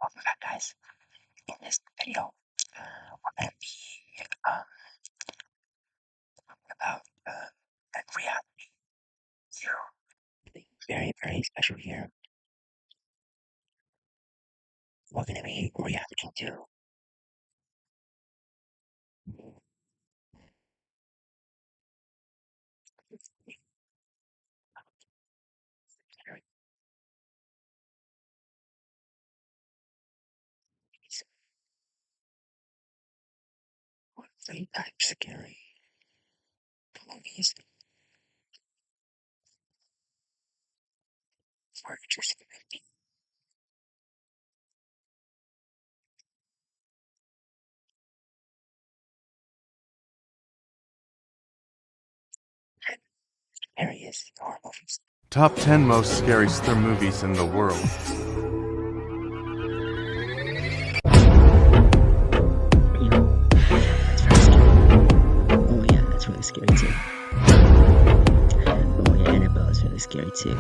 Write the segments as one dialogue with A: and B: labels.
A: Welcome back, guys. In this video, we're going to be talking about a reality show. Very, very special here. We're going to be reacting to three types of scary movies for just 50. Scariest horror movies.
B: Top 10 most scary thriller movies in the world.
A: Oh yeah, that's really scary too. Oh yeah, Annabelle is really scary too.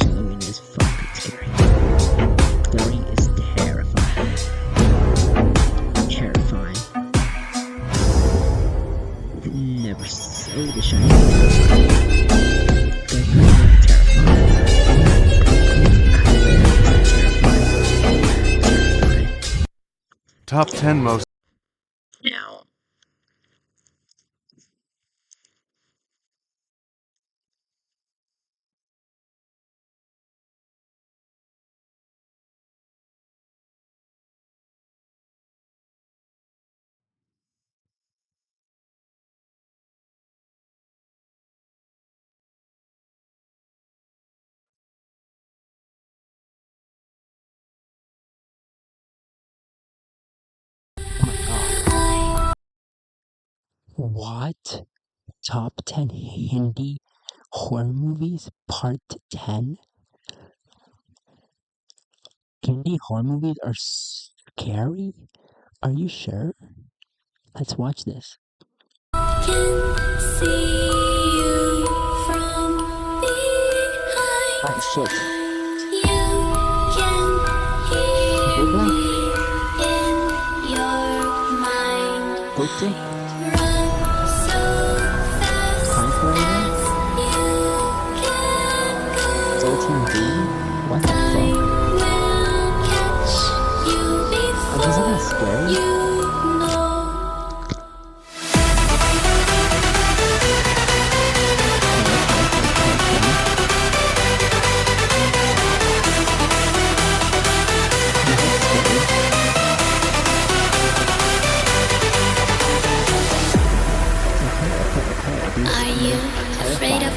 A: Halloween is fucking scary. Glory is terrifying. Terrifying. Never saw The Shining.
B: Top 10 most.
A: Now, what? Top 10 Hindi horror movies, part 10? Hindi horror movies are scary? Are you sure? Let's watch this. Oh shit. Birthday? What the fuck? Oh, isn't that scary?
C: Are you afraid of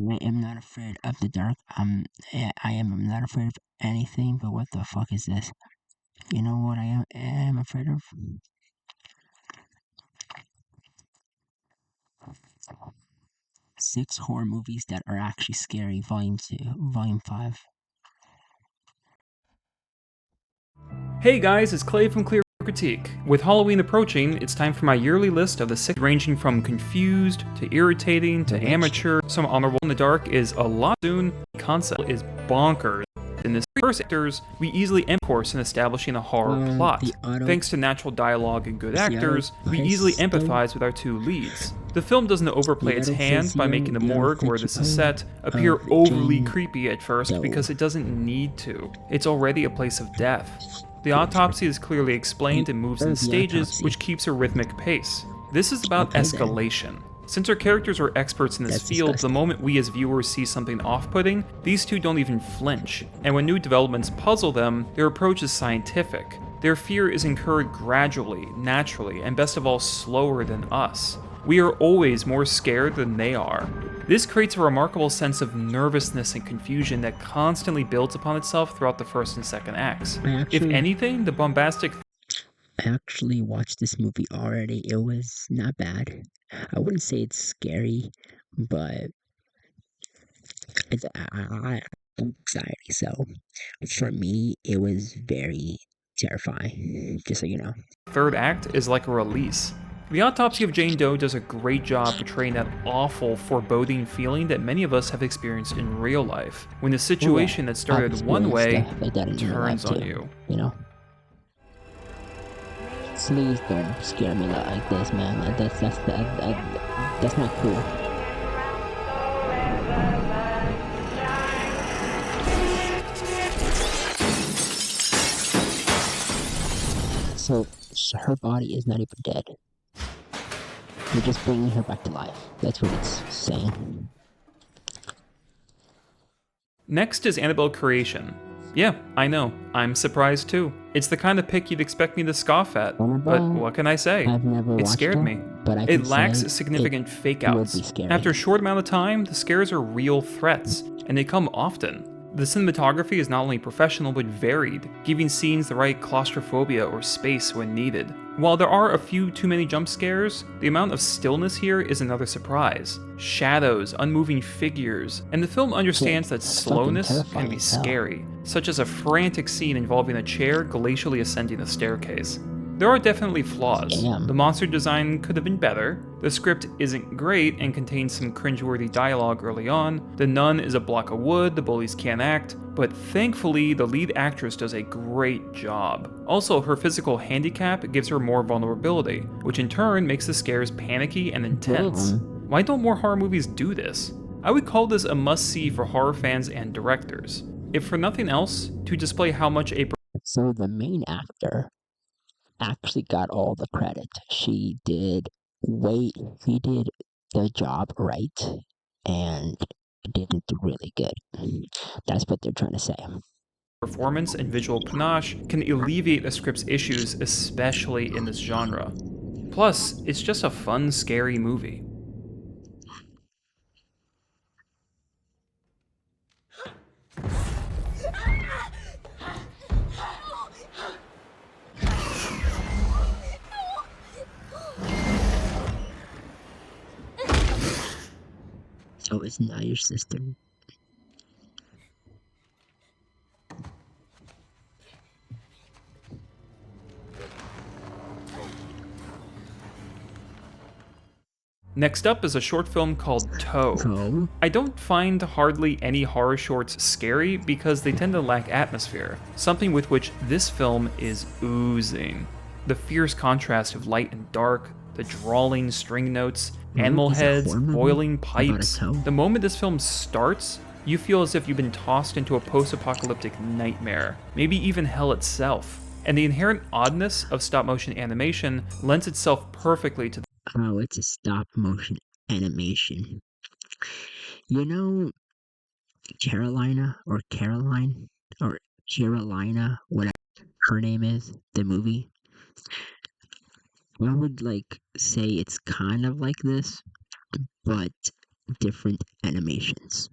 A: I am not afraid of the dark. I'm not afraid of anything, but what the fuck is this? You know what I am afraid of? 6 horror movies that are actually scary, Volume 2, Volume 5.
D: Hey guys, it's Clay from Clear Critique. With Halloween approaching, it's time for my yearly list of the 6 ranging from confused to irritating to amateur. Some honorable in the dark is a lot soon. The concept is bonkers. In this first actors, we easily end course in establishing a horror plot. Thanks to natural dialogue and good actors, we easily empathize with our 2 leads. The film doesn't overplay its hand by making the morgue where this is set appear overly creepy at first because it doesn't need to. It's already a place of death. The autopsy is clearly explained and moves in stages, which keeps a rhythmic pace. This is about escalation. Since our characters are experts in this field, the moment we as viewers see something off-putting, these 2 don't even flinch. And when new developments puzzle them, their approach is scientific. Their fear is incurred gradually, naturally, and best of all, slower than us. We are always more scared than they are. This creates a remarkable sense of nervousness and confusion that constantly builds upon itself throughout the first and second acts. If anything, the bombastic...
A: I actually watched this movie already. It was not bad. I wouldn't say it's scary, but it's anxiety. So for me, it was very terrifying. Just so you know.
D: Third act is like a release. The Autopsy of Jane Doe does a great job portraying that awful, foreboding feeling that many of us have experienced in real life, when the situation that
A: I've
D: started one
A: experienced
D: way
A: stuff like that in real life
D: turns on
A: too.
D: you.
A: You know. Please don't scare me like this, man. That's not cool. So her body is not even dead. You're just bringing her back to life. That's what it's saying.
D: Next is Annabelle Creation. Yeah, I know, I'm surprised too. It's the kind of pick you'd expect me to scoff at, but
A: Annabelle,
D: what can I say?
A: I've never
D: It
A: watched
D: scared
A: her,
D: me.
A: but I
D: It
A: can
D: lacks
A: say
D: significant fake
A: it would
D: outs.
A: be scary.
D: After a short amount of time, the scares are real threats, and they come often. The cinematography is not only professional but varied, giving scenes the right claustrophobia or space when needed. While there are a few too many jump scares, the amount of stillness here is another surprise. Shadows, unmoving figures, and the film understands that
A: It's
D: slowness
A: fucking
D: can
A: terrifying
D: be
A: as hell.
D: scary, such as a frantic scene involving a chair glacially ascending a staircase. There are definitely flaws.
A: Damn.
D: The monster design could have been better, the script isn't great and contains some cringeworthy dialogue early on, the nun is a block of wood, the bullies can't act, but thankfully the lead actress does a great job. Also, her physical handicap gives her more vulnerability, which in turn makes the scares panicky and intense. Why don't more horror movies do this? I would call this a must-see for horror fans and directors. If for nothing else, to display how much a
A: So the main actor actually got all the credit. She did the job right and did it really good. That's what they're trying to say.
D: performance and visual panache can alleviate a script's issues, especially in this genre. Plus, it's just a fun, scary movie.
A: So it's not your sister.
D: Next up is a short film called Toe.
A: So
D: I don't find hardly any horror shorts scary because they tend to lack atmosphere, something with which this film is oozing. The fierce contrast of light and dark, the drawling string notes, animal
A: is a
D: heads,
A: horror movie
D: boiling
A: about a
D: pipes.
A: toe?
D: The moment this film starts, you feel as if you've been tossed into a post-apocalyptic nightmare, maybe even hell itself. And the inherent oddness of stop-motion animation lends itself perfectly to
A: oh, it's a stop motion animation. You know Carolina or Caroline or Carolina, whatever her name is, the movie. I would like say it's kind of like this, but different animations.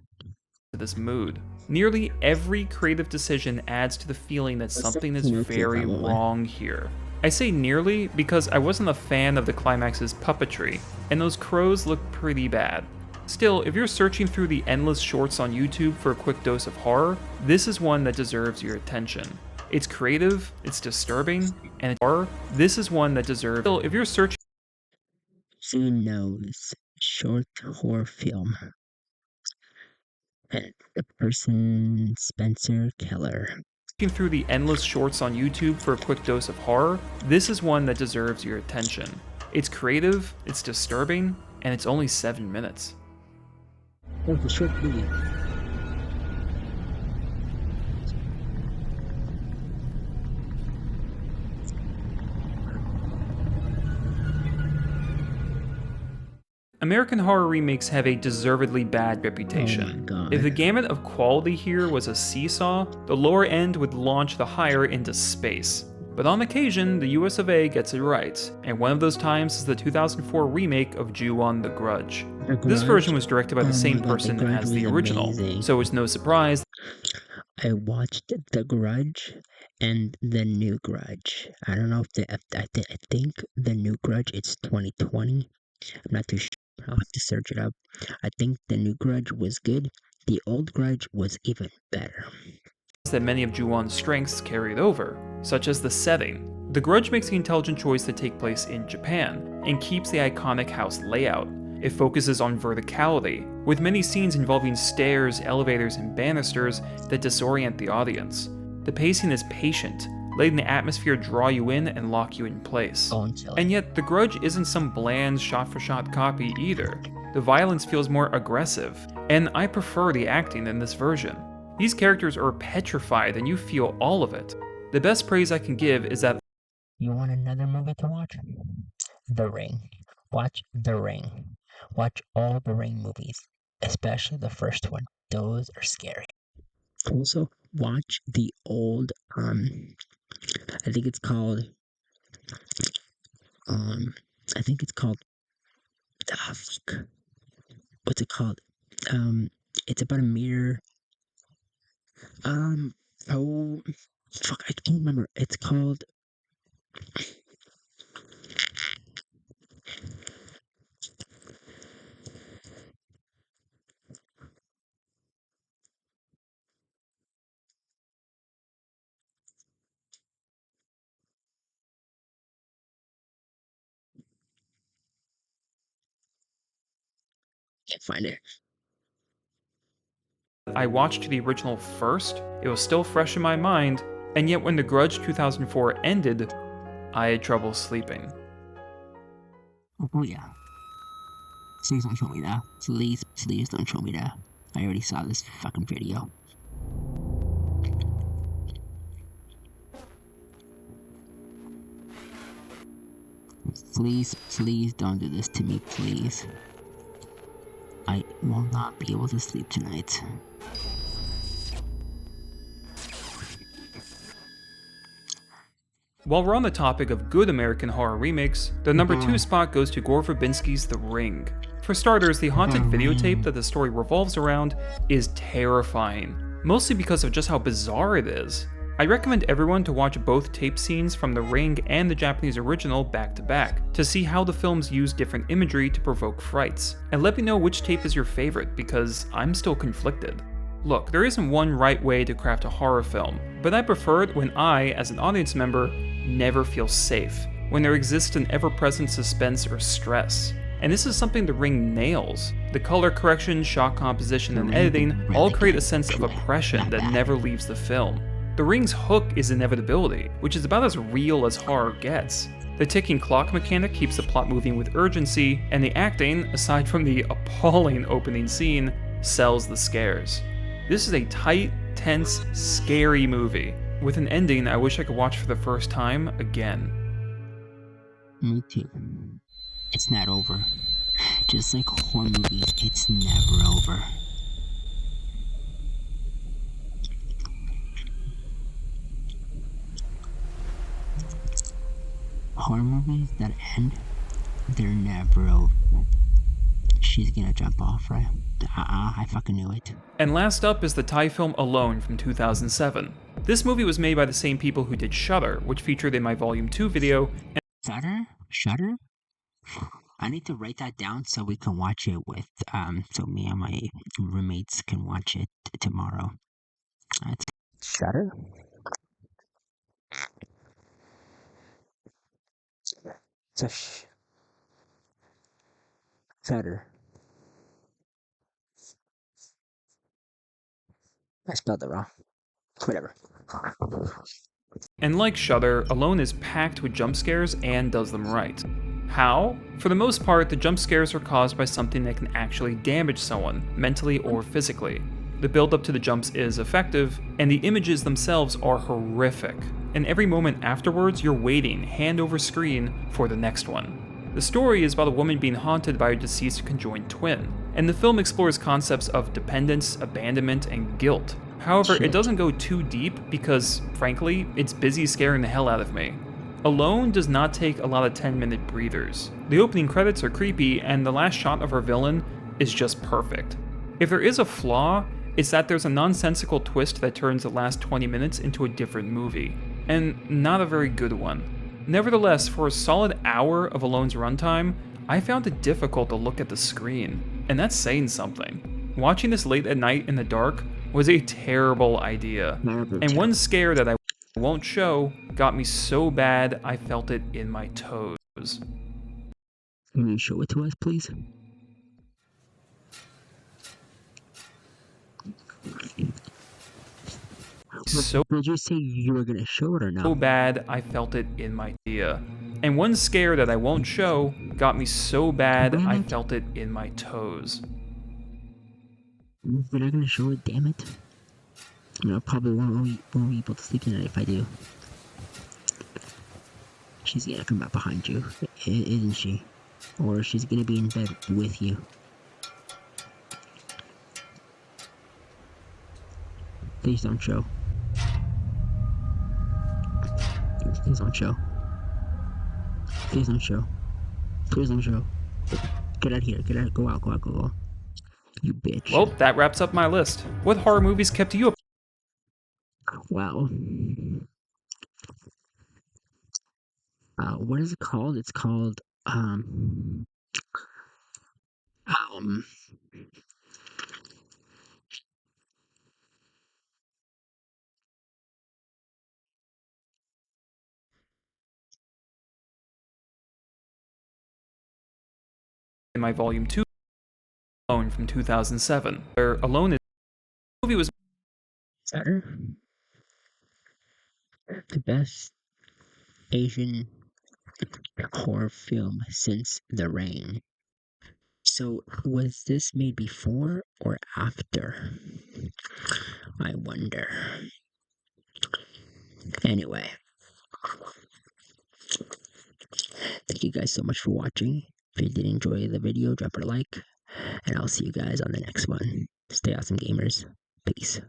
D: this mood. Nearly every creative decision adds to the feeling that something is very wrong here. I say nearly because I wasn't a fan of the climax's puppetry, and those crows look pretty bad. Still, if you're searching through the endless shorts on YouTube for a quick dose of horror, this is one that deserves your attention. It's creative, it's disturbing, and it's horror. This is one that deserves. Still, if you're searching
A: Who knows short horror film? And the person Spencer Keller.
D: through the endless shorts on YouTube for a quick dose of horror, this is one that deserves your attention. It's creative, it's disturbing, and it's only 7 minutes.
A: Oh, the short movie.
D: American horror remakes have a deservedly bad reputation.
A: Oh my God.
D: If the gamut of quality here was a seesaw, the lower end would launch the higher into space. But on occasion, the US of A gets it right, and one of those times is the 2004 remake of Ju-on: The Grudge. This version was directed by the same person as the original, so it's no surprise
A: I watched The Grudge and The New Grudge. I don't know if I think The New Grudge it's 2020. I'm not too sure. I'll have to search it up. I think The New Grudge was good. The Old Grudge was even better.
D: that many of Ju-on's strengths carried over, such as the setting. The Grudge makes the intelligent choice to take place in Japan, and keeps the iconic house layout. It focuses on verticality, with many scenes involving stairs, elevators, and banisters that disorient the audience. The pacing is patient, letting the atmosphere draw you in and lock you in place. And yet, The Grudge isn't some bland shot-for-shot copy either. The violence feels more aggressive, and I prefer the acting in this version. These characters are petrified and you feel all of it. The best praise I can give is that
A: You want another movie to watch? The Ring. Watch The Ring. Watch all the Ring movies, especially the first one. Those are scary. Also, watch the old, I think it's called, um, I think it's called, fuck. What's it called? It's about a mirror. Oh, fuck, I can't remember. It's called, can't find it.
D: I watched the original first, it was still fresh in my mind, and yet when The Grudge 2004 ended, I had trouble sleeping.
A: Oh yeah. Please don't show me that. Please don't show me that. I already saw this fucking video. Please don't do this to me, please. I will not be able to sleep tonight.
D: While we're on the topic of good American horror remakes, the number 2 spot goes to Gore Verbinski's The Ring. For starters, the haunted videotape that the story revolves around is terrifying, mostly because of just how bizarre it is. I recommend everyone to watch both tape scenes from The Ring and the Japanese original back to back, to see how the films use different imagery to provoke frights, and let me know which tape is your favorite, because I'm still conflicted. Look, there isn't one right way to craft a horror film, but I prefer it when I, as an audience member, never feel safe, when there exists an ever-present suspense or stress. And this is something The Ring nails. The color correction, shot composition, and editing all create a sense of oppression that never leaves the film. The Ring's hook is inevitability, which is about as real as horror gets. The ticking clock mechanic keeps the plot moving with urgency, and the acting, aside from the appalling opening scene, sells the scares. This is a tight, tense, scary movie, with an ending I wish I could watch for the first time again.
A: Me too. It's not over. Just like horror movies, it's never over. Horror movies that end, they're never over. She's gonna jump off, right? I fucking knew it.
D: And last up is the Thai film Alone from 2007. This movie was made by the same people who did Shudder, which featured in my Volume 2 video.
A: Shudder? I need to write that down so we can watch it with, so me and my roommates can watch it tomorrow. Shudder? Shudder. I spelled it wrong. Whatever.
D: And like Shudder, Alone is packed with jump scares and does them right. How? For the most part, the jump scares are caused by something that can actually damage someone, mentally or physically. The build-up to the jumps is effective, and the images themselves are horrific. And every moment afterwards, you're waiting, hand over screen, for the next one. The story is about a woman being haunted by her deceased conjoined twin, and the film explores concepts of dependence, abandonment, and guilt. However, it doesn't go too deep because, frankly, it's busy scaring the hell out of me. Alone does not take a lot of 10-minute breathers. The opening credits are creepy, and the last shot of our villain is just perfect. If there is a flaw, it's that there's a nonsensical twist that turns the last 20 minutes into a different movie, and not a very good one. Nevertheless, for a solid hour of Alone's runtime, I found it difficult to look at the screen, and that's saying something. Watching this late at night in the dark was a terrible idea, and one scare that I won't show got me so bad I felt it in my toes.
A: Can you show it to us, please?
D: So
A: Did you say you were gonna show it or no?
D: bad I felt it in my ear. And one scare that I won't show got me so bad
A: Damn
D: I
A: it.
D: felt it in my toes.
A: You're not gonna show it, damn it. I probably won't be able to sleep tonight if I do. She's gonna come up behind you, isn't she? Or she's gonna be in bed with you. Please don't show. Please don't show. Please don't show. Please don't show. Get out of here. Get out. Go out. Go out. Go out. You bitch.
D: Well, that wraps up my list. What horror movies kept you up?
A: Wow. What is it called? It's called um
D: In my volume 2 Alone from 2007, where Alone is the movie was
A: Saturn. The best Asian horror film since The Rain. So, was this made before or after? I wonder. Anyway, thank you guys so much for watching. If you did enjoy the video, drop a like, and I'll see you guys on the next one. Stay awesome, gamers. Peace.